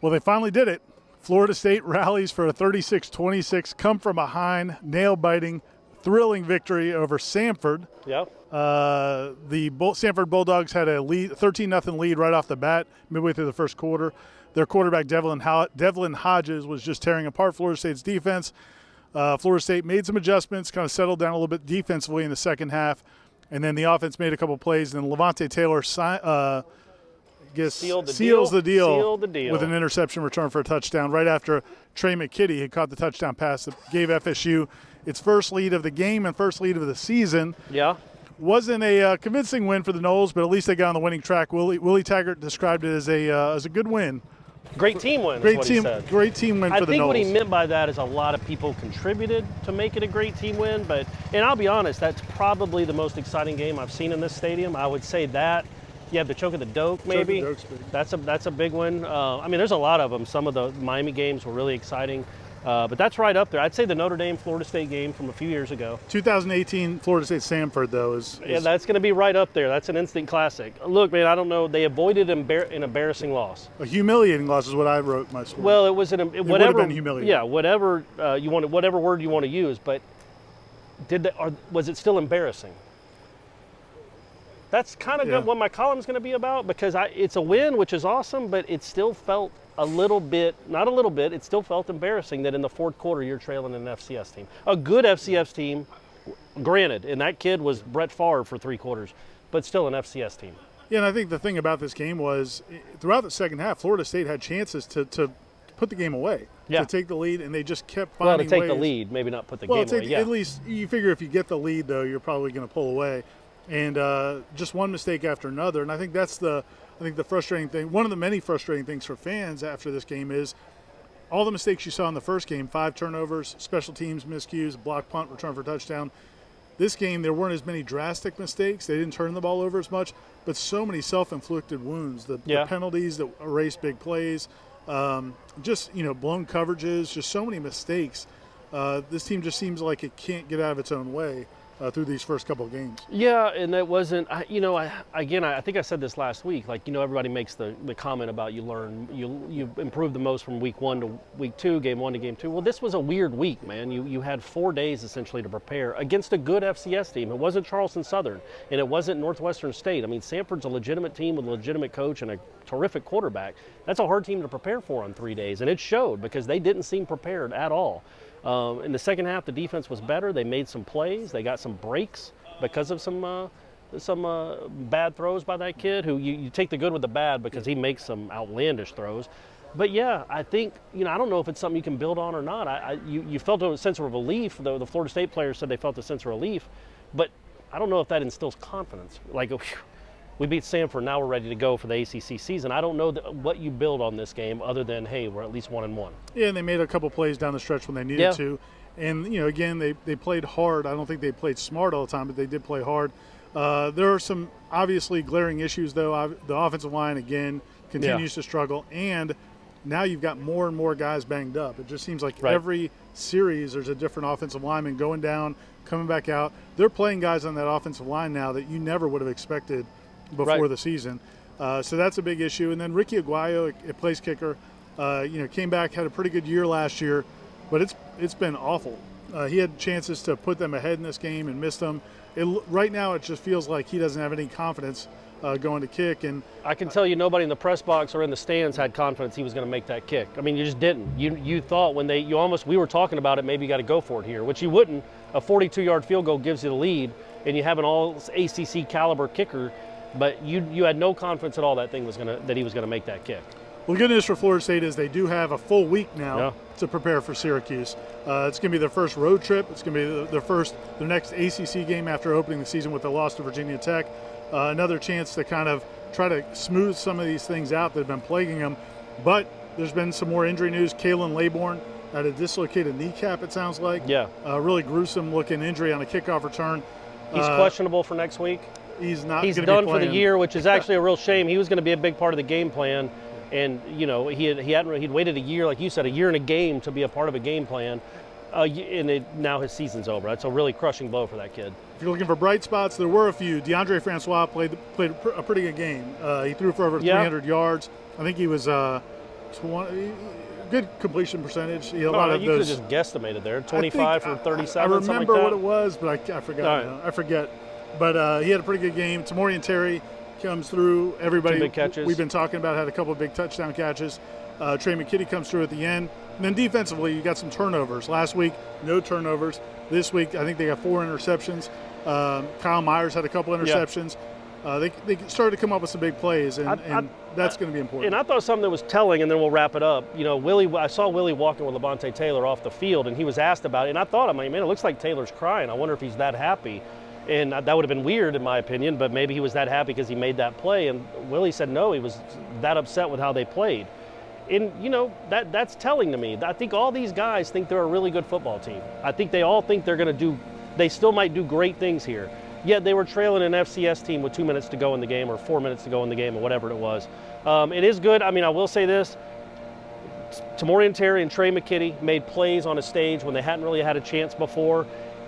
Well, they finally did it. Florida State rallies for a 36-26 come-from-behind, nail-biting, thrilling victory over Samford. Yep. The Samford Bulldogs had a lead, 13-0 lead right off the bat, midway through the first quarter. Their quarterback, Devlin Hodges, was just tearing apart Florida State's defense. Florida State made some adjustments, kind of settled down a little bit defensively in the second half, and then the offense made a couple plays, and then Levante Taylor seals the deal with an interception return for a touchdown right after Trey McKitty had caught the touchdown pass that gave FSU its first lead of the game and first lead of the season. Yeah. Wasn't a convincing win for the Noles, but at least they got on the winning track. Willie Taggart described it as a good win. Great team win. Great is what team, he said. Great team win for the Noles. I think what he meant by that is a lot of people contributed to make it a great team win. And I'll be honest, that's probably the most exciting game I've seen in this stadium. I would say that. You have the choke of the Doak, maybe. That's a big one. I mean, there's a lot of them. Some of the Miami games were really exciting. But that's right up there. I'd say the Notre Dame-Florida State game from a few years ago. 2018 Florida State Samford, though, is yeah, that's going to be right up there. That's an instant classic. Look, man, I don't know. They avoided an embarrassing loss. A humiliating loss is what I wrote in my story. Well, it was would have been humiliating. Yeah, whatever whatever word you want to use. But was it still embarrassing? That's kind of what my column's going to be about, because it's a win, which is awesome, but it still felt it still felt embarrassing that in the fourth quarter you're trailing an FCS team. A good FCS team, granted, and that kid was Brett Favre for 3 quarters, but still an FCS team. Yeah, and I think the thing about this game was throughout the second half, Florida State had chances to put the game away, to take the lead, and they just kept finding ways. Well, to take the lead, maybe not put the game away. At least you figure if you get the lead, though, you're probably going to pull away. And just one mistake after another. And I think that's the frustrating thing. One of the many frustrating things for fans after this game is all the mistakes you saw in the first game, 5 turnovers, special teams miscues, block punt, return for touchdown. This game, there weren't as many drastic mistakes. They didn't turn the ball over as much, but so many self-inflicted wounds. The penalties that erase big plays, blown coverages, just so many mistakes. This team just seems like it can't get out of its own way through these first couple of games. Yeah, and that wasn't, I think I said this last week, everybody makes the comment about you improve the most from week 1 to week 2, game 1 to game 2. Well, this was a weird week, man. You had 4 days essentially to prepare against a good FCS team. It wasn't Charleston Southern, and it wasn't Northwestern State. I mean, Samford's a legitimate team with a legitimate coach and a terrific quarterback. That's a hard team to prepare for on 3 days, and it showed because they didn't seem prepared at all. In the second half, the defense was better. They made some plays. They got some breaks because of some bad throws by that kid who you take the good with the bad because he makes some outlandish throws. But, yeah, I think, I don't know if it's something you can build on or not. You felt a sense of relief, though the Florida State players said they felt a sense of relief. But I don't know if that instills confidence. We beat Samford, now we're ready to go for the ACC season. I don't know what you build on this game other than, hey, we're at least 1-1. Yeah, and they made a couple plays down the stretch when they needed to. And, again, they played hard. I don't think they played smart all the time, but they did play hard. There are some obviously glaring issues, though. The offensive line, again, continues to struggle. And now you've got more and more guys banged up. It just seems like every series there's a different offensive lineman going down, coming back out. They're playing guys on that offensive line now that you never would have expected before the season. So that's a big issue. And then Ricky Aguayo, a place kicker, came back, had a pretty good year last year, but it's been awful. He had chances to put them ahead in this game and missed them. Right now it just feels like he doesn't have any confidence going to kick. And I can tell you nobody in the press box or in the stands had confidence he was going to make that kick. I mean, you just didn't. You thought we were talking about it, maybe you got to go for it here, which you wouldn't. A 42-yard field goal gives you the lead, and you have an all-ACC caliber kicker. But you had no confidence at all that he was going to make that kick. Well, the good news for Florida State is they do have a full week now to prepare for Syracuse. It's going to be their first road trip. It's going to be their next ACC game after opening the season with the loss to Virginia Tech. Another chance to kind of try to smooth some of these things out that have been plaguing them. But there's been some more injury news. Kalen Laybourne had a dislocated kneecap, it sounds like. Yeah. Really gruesome-looking injury on a kickoff return. He's questionable for next week. He's not. He's done for the year, which is actually a real shame. He was going to be a big part of the game plan, and he'd waited a year, like you said, a year and a game to be a part of a game plan, and now his season's over. That's a really crushing blow for that kid. If you're looking for bright spots, there were a few. DeAndre Francois played a pretty good game. He threw for over 300 yards. I think he was good completion percentage. A lot of you could those. have just guesstimated there, 25 for 37. I remember something like that. what it was, but I forgot. Right. I forget. But he had a pretty good game. Tamorian Terry comes through. Everybody 2 big catches. We've been talking about had a couple of big touchdown catches. Trey McKitty comes through at the end. And then defensively, you got some turnovers. Last week, no turnovers. This week, I think they got 4 interceptions. Kyle Myers had a couple interceptions. They started to come up with some big plays, and that's going to be important. And I thought something that was telling, and then we'll wrap it up. You know, I saw Willie walking with Levante Taylor off the field, and he was asked about it. And I thought, man, it looks like Taylor's crying. I wonder if he's that happy. And that would have been weird, in my opinion, but maybe he was that happy because he made that play. And Willie said no, he was that upset with how they played. And, you know, that's telling to me. I think all these guys think they're a really good football team. I think they all think they still might do great things here. Yet they were trailing an FCS team with 2 minutes to go in the game or 4 minutes to go in the game or whatever it was. It is good. I mean, I will say this. Tamorian Terry and Trey McKitty made plays on a stage when they hadn't really had a chance before.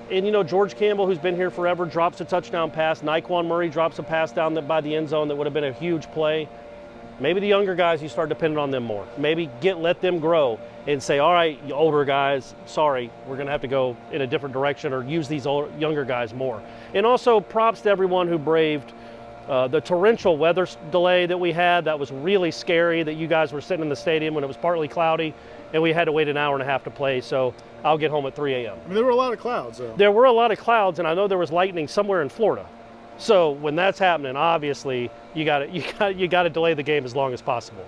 And, you know, George Campbell, who's been here forever, drops a touchdown pass. Nyquan Murray drops a pass down by the end zone that would have been a huge play. Maybe the younger guys, you start depending on them more. Maybe let them grow and say, all right, you older guys, sorry, we're going to have to go in a different direction or use these younger guys more. And also props to everyone who braved the torrential weather delay that we had. That was really scary that you guys were sitting in the stadium when it was partly cloudy and we had to wait an hour and a half to play. So I'll get home at 3 a.m. I mean, there were a lot of clouds, though. There were a lot of clouds, and I know there was lightning somewhere in Florida. So when that's happening, obviously you got to delay the game as long as possible.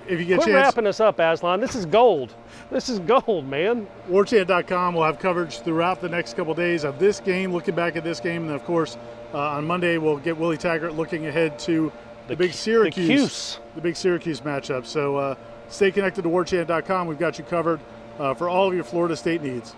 If you get a Quit chance, wrapping us up, Aslan. This is gold. This is gold, man. Warchant.com will have coverage throughout the next couple of days of this game, looking back at this game, and then of course on Monday we'll get Willie Taggart looking ahead to the big Syracuse matchup. So stay connected to Warchant.com. We've got you covered for all of your Florida State needs.